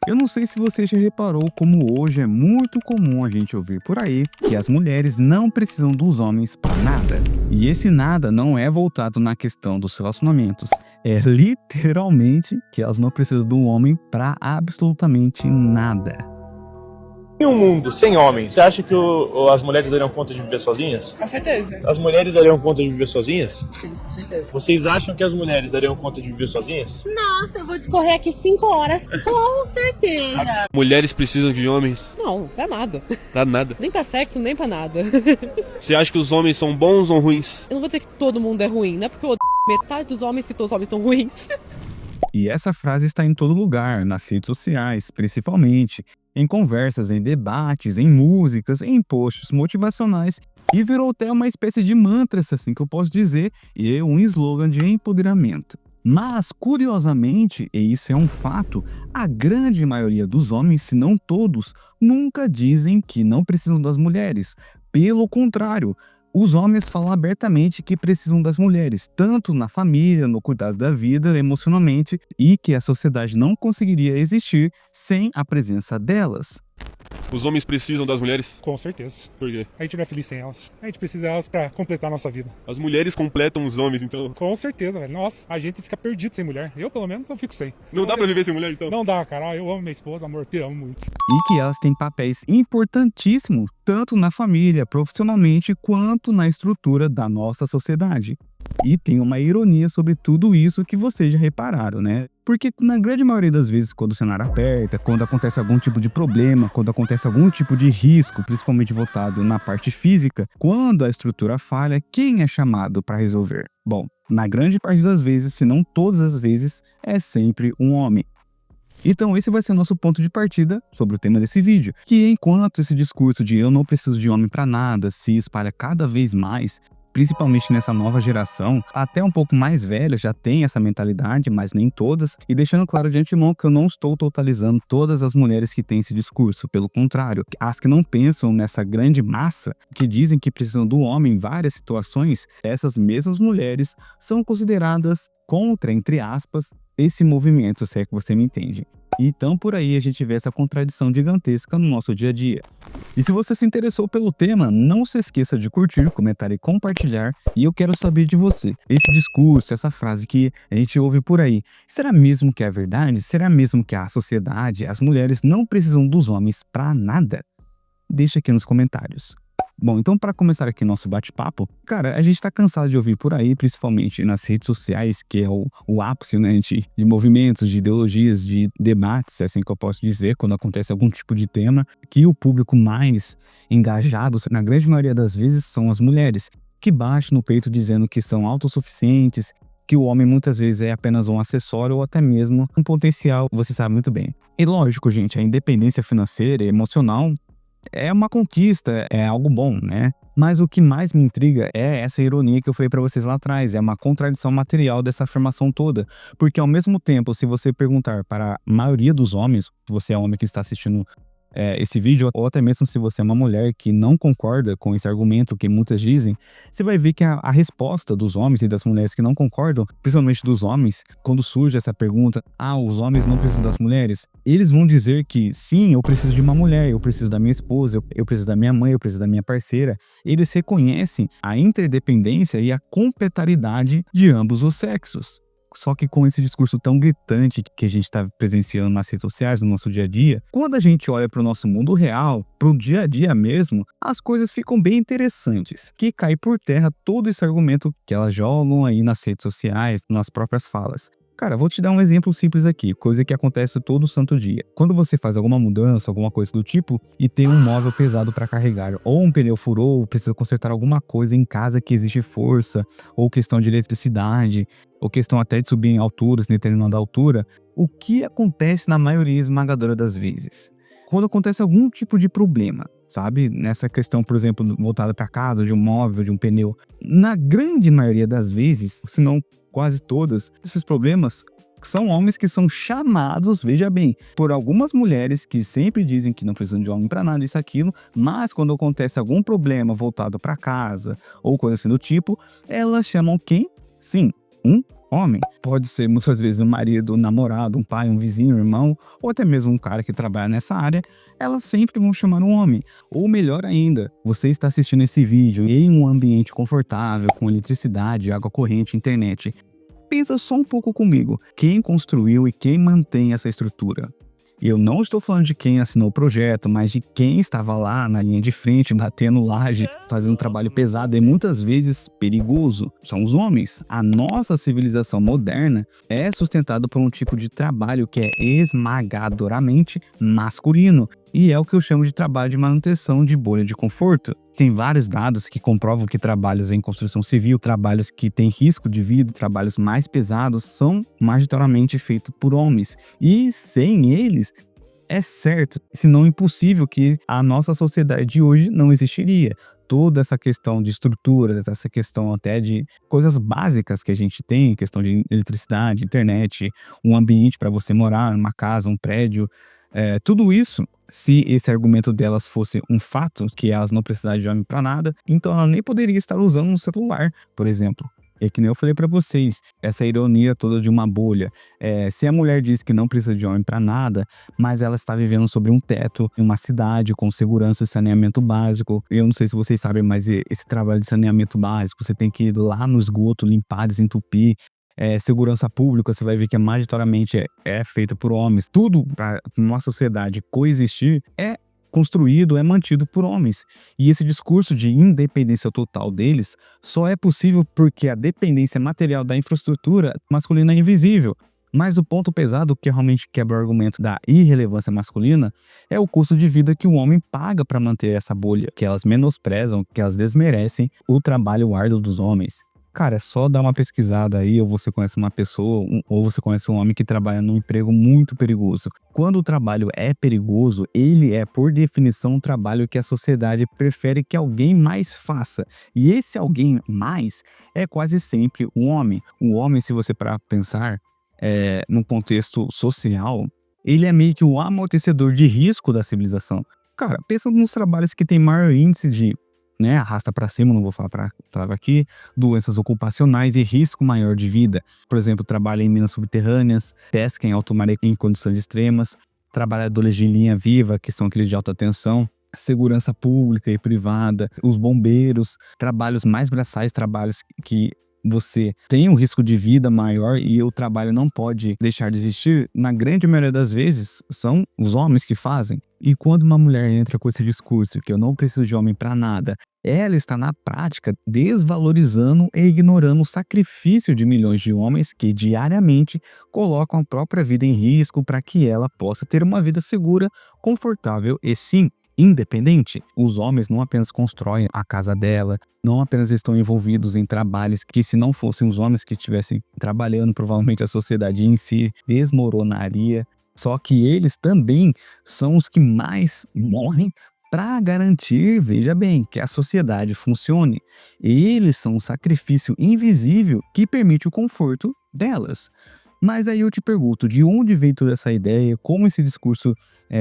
Eu não sei se você já reparou como hoje é muito comum a gente ouvir por aí que as mulheres não precisam dos homens para nada. E esse nada não é voltado na questão dos relacionamentos. É literalmente que elas não precisam do homem para absolutamente nada. Em um mundo sem homens, você acha que as mulheres dariam conta de viver sozinhas? Com certeza. As mulheres dariam conta de viver sozinhas? Sim, com certeza. Vocês acham que as mulheres dariam conta de viver sozinhas? Nossa, eu vou discorrer aqui 5 horas, com certeza. Mulheres precisam de homens? Não, pra nada. Pra nada. Nem pra sexo, nem pra nada. Você acha que os homens são bons ou ruins? Eu não vou dizer que todo mundo é ruim, não é porque eu odeio metade dos homens que todos os homens são ruins. E essa frase está em todo lugar, nas redes sociais, principalmente, em conversas, em debates, em músicas, em posts motivacionais, e virou até uma espécie de mantra, assim que eu posso dizer, e um slogan de empoderamento. Mas, curiosamente, e isso é um fato, a grande maioria dos homens, se não todos, nunca dizem que não precisam das mulheres. Pelo contrário, os homens falam abertamente que precisam das mulheres, tanto na família, no cuidado da vida, emocionalmente, e que a sociedade não conseguiria existir sem a presença delas. Os homens precisam das mulheres? Com certeza. Por quê? A gente não é feliz sem elas. A gente precisa delas pra completar a nossa vida. As mulheres completam os homens, então. Com certeza, velho. Nossa, a gente fica perdido sem mulher. Eu, pelo menos, não fico sem. Não dá pra viver sem mulher, então? Não dá, cara. Eu amo minha esposa, amor, te amo muito. E que elas têm papéis importantíssimos, tanto na família, profissionalmente, quanto na estrutura da nossa sociedade. E tem uma ironia sobre tudo isso que vocês já repararam, né? Porque na grande maioria das vezes, quando o cenário aperta, quando acontece algum tipo de problema, quando acontece algum tipo de risco, principalmente voltado na parte física, quando a estrutura falha, quem é chamado para resolver? Bom, na grande parte das vezes, se não todas as vezes, é sempre um homem. Então esse vai ser o nosso ponto de partida sobre o tema desse vídeo, que enquanto esse discurso de eu não preciso de homem para nada se espalha cada vez mais, principalmente nessa nova geração, até um pouco mais velha já tem essa mentalidade, mas nem todas, e deixando claro de antemão que eu não estou totalizando todas as mulheres que têm esse discurso, pelo contrário, as que não pensam nessa grande massa, que dizem que precisam do homem em várias situações, essas mesmas mulheres são consideradas contra, entre aspas, esse movimento, se é que você me entende. Então por aí a gente vê essa contradição gigantesca no nosso dia a dia. E se você se interessou pelo tema, não se esqueça de curtir, comentar e compartilhar. E eu quero saber de você, esse discurso, essa frase que a gente ouve por aí, será mesmo que é verdade? Será mesmo que a sociedade, as mulheres não precisam dos homens pra nada? Deixa aqui nos comentários. Bom, então para começar aqui nosso bate-papo, cara, a gente tá cansado de ouvir por aí, principalmente nas redes sociais, que é o ápice, né, de movimentos, de ideologias, de debates, assim que eu posso dizer, quando acontece algum tipo de tema, que o público mais engajado, na grande maioria das vezes, são as mulheres, que batem no peito dizendo que são autossuficientes, que o homem muitas vezes é apenas um acessório ou até mesmo um potencial, você sabe muito bem. E lógico, gente, a independência financeira e emocional é uma conquista, é algo bom, né? Mas o que mais me intriga é essa ironia que eu falei pra vocês lá atrás, é uma contradição material dessa afirmação toda. Porque ao mesmo tempo, se você perguntar para a maioria dos homens, se você é homem que está assistindo esse vídeo, ou até mesmo se você é uma mulher que não concorda com esse argumento que muitas dizem, você vai ver que a resposta dos homens e das mulheres que não concordam, principalmente dos homens, quando surge essa pergunta, os homens não precisam das mulheres, eles vão dizer que sim, eu preciso de uma mulher, eu preciso da minha esposa, eu preciso da minha mãe, eu preciso da minha parceira. Eles reconhecem a interdependência e a complementaridade de ambos os sexos. Só que com esse discurso tão gritante que a gente está presenciando nas redes sociais, no nosso dia a dia, quando a gente olha para o nosso mundo real, para o dia a dia mesmo, as coisas ficam bem interessantes, que cai por terra todo esse argumento que elas jogam aí nas redes sociais, nas próprias falas. Cara, vou te dar um exemplo simples aqui, coisa que acontece todo santo dia. Quando você faz alguma mudança, alguma coisa do tipo, e tem um móvel pesado para carregar, ou um pneu furou, ou precisa consertar alguma coisa em casa que exige força, ou questão de eletricidade, ou questão até de subir em alturas, em determinada altura, o que acontece na maioria esmagadora das vezes? Quando acontece algum tipo de problema, sabe? Nessa questão, por exemplo, voltada para casa, de um móvel, de um pneu, na grande maioria das vezes, se não quase todas, esses problemas são homens que são chamados, veja bem, por algumas mulheres que sempre dizem que não precisam de homem para nada, isso, aquilo, mas quando acontece algum problema voltado para casa ou coisa assim do tipo, elas chamam quem? Sim, um homem. Pode ser muitas vezes um marido, um namorado, um pai, um vizinho, um irmão, ou até mesmo um cara que trabalha nessa área, elas sempre vão chamar um homem. Ou melhor ainda, você está assistindo esse vídeo em um ambiente confortável, com eletricidade, água corrente, internet. Pensa só um pouco comigo, quem construiu e quem mantém essa estrutura? Eu não estou falando de quem assinou o projeto, mas de quem estava lá na linha de frente, batendo laje, fazendo um trabalho pesado e muitas vezes perigoso. São os homens. A nossa civilização moderna é sustentada por um tipo de trabalho que é esmagadoramente masculino. E é o que eu chamo de trabalho de manutenção de bolha de conforto. Tem vários dados que comprovam que trabalhos em construção civil, trabalhos que têm risco de vida, trabalhos mais pesados, são majoritariamente feitos por homens. E sem eles, é certo, se não impossível, que a nossa sociedade de hoje não existiria. Toda essa questão de estruturas, essa questão até de coisas básicas que a gente tem, questão de eletricidade, internet, um ambiente para você morar, uma casa, um prédio, tudo isso, se esse argumento delas fosse um fato, que elas não precisavam de homem para nada, então ela nem poderia estar usando um celular, por exemplo. É que nem eu falei para vocês, essa ironia toda de uma bolha. Se a mulher diz que não precisa de homem para nada, mas ela está vivendo sobre um teto, em uma cidade com segurança e saneamento básico. Eu não sei se vocês sabem, mas esse trabalho de saneamento básico, você tem que ir lá no esgoto, limpar, desentupir. Segurança pública, você vai ver que majoritariamente é feita por homens. Tudo para uma sociedade coexistir é construído, é mantido por homens. E esse discurso de independência total deles só é possível porque a dependência material da infraestrutura masculina é invisível. Mas o ponto pesado que realmente quebra o argumento da irrelevância masculina é o custo de vida que o homem paga para manter essa bolha, que elas menosprezam, que elas desmerecem o trabalho árduo dos homens. Cara, é só dar uma pesquisada aí, ou você conhece uma pessoa, ou você conhece um homem que trabalha num emprego muito perigoso. Quando o trabalho é perigoso, ele é, por definição, um trabalho que a sociedade prefere que alguém mais faça. E esse alguém mais é quase sempre o homem. O homem, se você parar pra pensar, num contexto social, ele é meio que o amortecedor de risco da civilização. Cara, pensa nos trabalhos que tem maior índice de arrasta para cima, não vou falar para palavra aqui, doenças ocupacionais e risco maior de vida. Por exemplo, trabalho em minas subterrâneas, pesca em alto mar em condições extremas, trabalhadores de linha viva, que são aqueles de alta tensão, segurança pública e privada, os bombeiros, trabalhos mais braçais, trabalhos que você tem um risco de vida maior e o trabalho não pode deixar de existir, na grande maioria das vezes, são os homens que fazem. E quando uma mulher entra com esse discurso que eu não preciso de homem para nada, ela está na prática desvalorizando e ignorando o sacrifício de milhões de homens que diariamente colocam a própria vida em risco para que ela possa ter uma vida segura, confortável e sim, independente. Os homens não apenas constroem a casa dela, não apenas estão envolvidos em trabalhos que, se não fossem os homens que estivessem trabalhando, provavelmente a sociedade em si desmoronaria. Só que eles também são os que mais morrem para garantir, veja bem, que a sociedade funcione. Eles são um sacrifício invisível que permite o conforto delas. Mas aí eu te pergunto, de onde veio toda essa ideia? Como esse discurso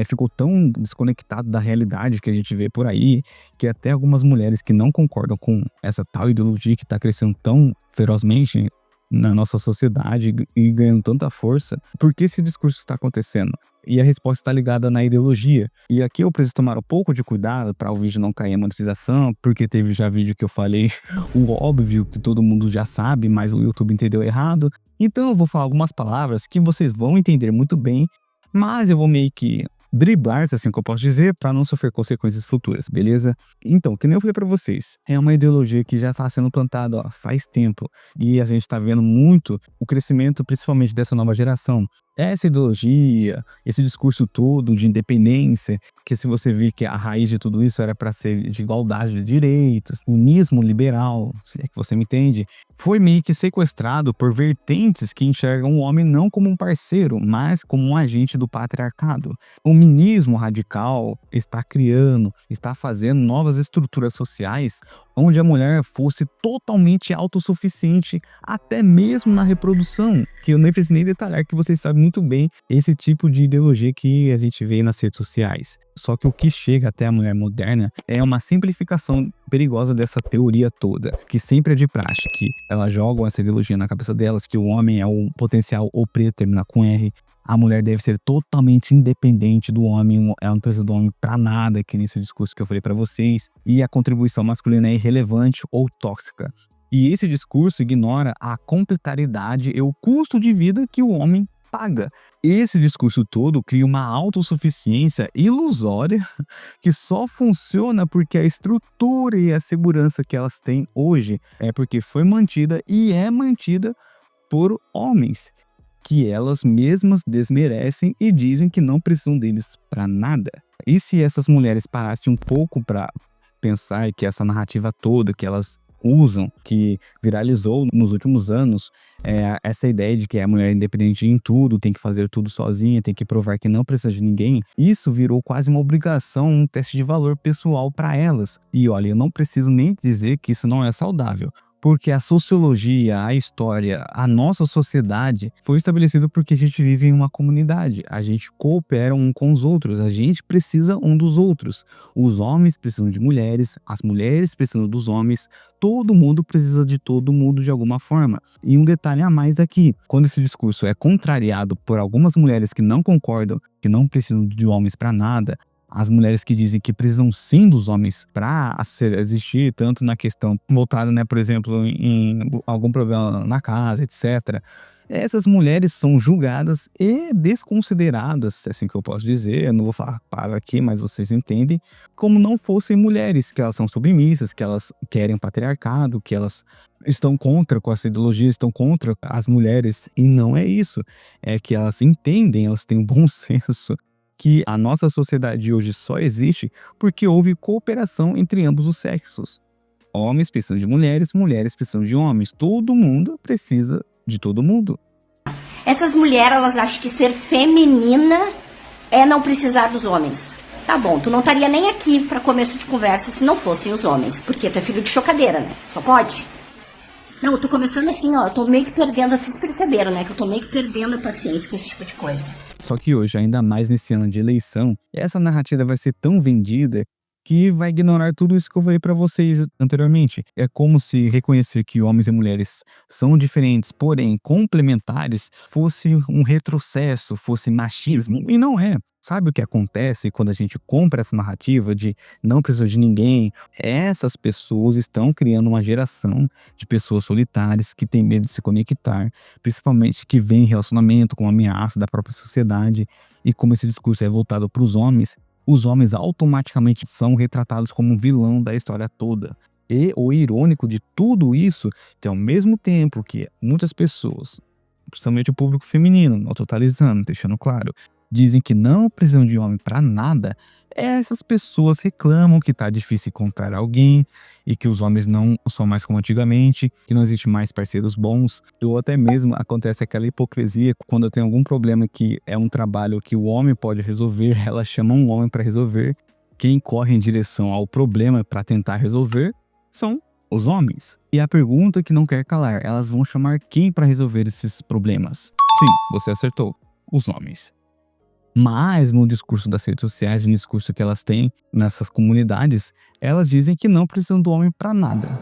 ficou tão desconectado da realidade que a gente vê por aí, que até algumas mulheres que não concordam com essa tal ideologia que está crescendo tão ferozmente na nossa sociedade e ganhando tanta força, por que esse discurso está acontecendo? E a resposta está ligada na ideologia. E aqui eu preciso tomar um pouco de cuidado para o vídeo não cair em monetização, porque teve já vídeo que eu falei o óbvio que todo mundo já sabe, mas o YouTube entendeu errado. Então eu vou falar algumas palavras que vocês vão entender muito bem, mas eu vou meio que driblar, se assim que eu posso dizer, para não sofrer consequências futuras, beleza? Então, que nem eu falei para vocês, é uma ideologia que já está sendo plantada faz tempo e a gente está vendo muito o crescimento, principalmente dessa nova geração. Essa ideologia, esse discurso todo de independência, que se você vir que a raiz de tudo isso era para ser de igualdade de direitos, unismo liberal, se é que você me entende, foi meio que sequestrado por vertentes que enxergam o homem não como um parceiro, mas como um agente do patriarcado. O feminismo radical está criando, está fazendo novas estruturas sociais onde a mulher fosse totalmente autossuficiente, até mesmo na reprodução, que eu nem preciso nem detalhar, que vocês sabem muito bem esse tipo de ideologia que a gente vê nas redes sociais. Só que o que chega até a mulher moderna é uma simplificação perigosa dessa teoria toda, que sempre é de praxe, que elas jogam essa ideologia na cabeça delas, que o homem é o potencial ou terminar com R, a mulher deve ser totalmente independente do homem, ela não precisa do homem pra nada, que nesse discurso que eu falei pra vocês, e a contribuição masculina é irrelevante ou tóxica. E esse discurso ignora a complementaridade e o custo de vida que o homem paga. Esse discurso todo cria uma autossuficiência ilusória que só funciona porque a estrutura e a segurança que elas têm hoje é porque foi mantida e é mantida por homens, que elas mesmas desmerecem e dizem que não precisam deles para nada. E se essas mulheres parassem um pouco para pensar que essa narrativa toda que elas usam, que viralizou nos últimos anos, essa ideia de que a mulher é independente em tudo, tem que fazer tudo sozinha, tem que provar que não precisa de ninguém, isso virou quase uma obrigação, um teste de valor pessoal para elas. E olha, eu não preciso nem dizer que isso não é saudável, porque a sociologia, a história, a nossa sociedade foi estabelecida porque a gente vive em uma comunidade, a gente coopera um com os outros, a gente precisa um dos outros. Os homens precisam de mulheres, as mulheres precisam dos homens, todo mundo precisa de todo mundo de alguma forma. E um detalhe a mais aqui, quando esse discurso é contrariado por algumas mulheres que não concordam, que não precisam de homens para nada, as mulheres que dizem que precisam sim dos homens para existir, tanto na questão voltada, né, por exemplo, em algum problema na casa, etc. Essas mulheres são julgadas e desconsideradas, assim que eu posso dizer, eu não vou falar para aqui, mas vocês entendem, como não fossem mulheres, que elas são submissas, que elas querem patriarcado, que elas estão contra com essa ideologia, estão contra as mulheres, e não é isso, é que elas entendem, elas têm um bom senso, que a nossa sociedade hoje só existe porque houve cooperação entre ambos os sexos. Homens precisam de mulheres, mulheres precisam de homens. Todo mundo precisa de todo mundo. Essas mulheres, elas acham que ser feminina é não precisar dos homens. Tá bom, tu não estaria nem aqui para começo de conversa se não fossem os homens. Porque tu é filho de chocadeira, né? Só pode? Não, eu tô começando assim, ó, eu tô meio que perdendo, vocês perceberam, né? Que eu tô meio que perdendo a paciência com esse tipo de coisa. Só que hoje, ainda mais nesse ano de eleição, essa narrativa vai ser tão vendida que vai ignorar tudo isso que eu falei pra vocês anteriormente. É como se reconhecer que homens e mulheres são diferentes, porém complementares, fosse um retrocesso, fosse machismo, e não é. Sabe o que acontece quando a gente compra essa narrativa de não precisa de ninguém? Essas pessoas estão criando uma geração de pessoas solitárias que têm medo de se conectar, principalmente que vem relacionamento com ameaça da própria sociedade. E como esse discurso é voltado para os homens automaticamente são retratados como um vilão da história toda. E o irônico de tudo isso, que ao mesmo tempo que muitas pessoas, principalmente o público feminino, não totalizando, deixando claro, dizem que não precisam de homem para nada, essas pessoas reclamam que tá difícil encontrar alguém e que os homens não são mais como antigamente, que não existe mais parceiros bons, ou até mesmo acontece aquela hipocrisia quando tem algum problema que é um trabalho que o homem pode resolver, elas chamam um homem para resolver. Quem corre em direção ao problema para tentar resolver são os homens. E a pergunta que não quer calar, elas vão chamar quem para resolver esses problemas? Sim, você acertou, os homens. Mas no discurso das redes sociais, no discurso que elas têm nessas comunidades, elas dizem que não precisam do homem para nada.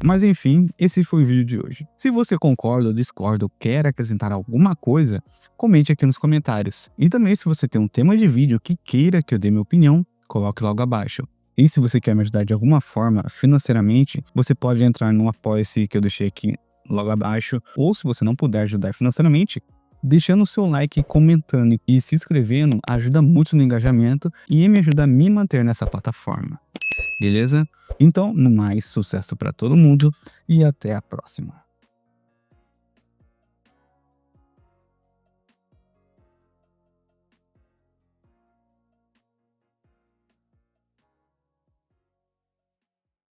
Mas enfim, esse foi o vídeo de hoje. Se você concorda ou discorda ou quer acrescentar alguma coisa, comente aqui nos comentários. E também se você tem um tema de vídeo que queira que eu dê minha opinião, coloque logo abaixo. E se você quer me ajudar de alguma forma financeiramente, você pode entrar no Apoia-se que eu deixei aqui logo abaixo, ou se você não puder ajudar financeiramente, deixando o seu like, comentando e se inscrevendo ajuda muito no engajamento e me ajuda a me manter nessa plataforma. Beleza? Então, no mais, sucesso para todo mundo e até a próxima.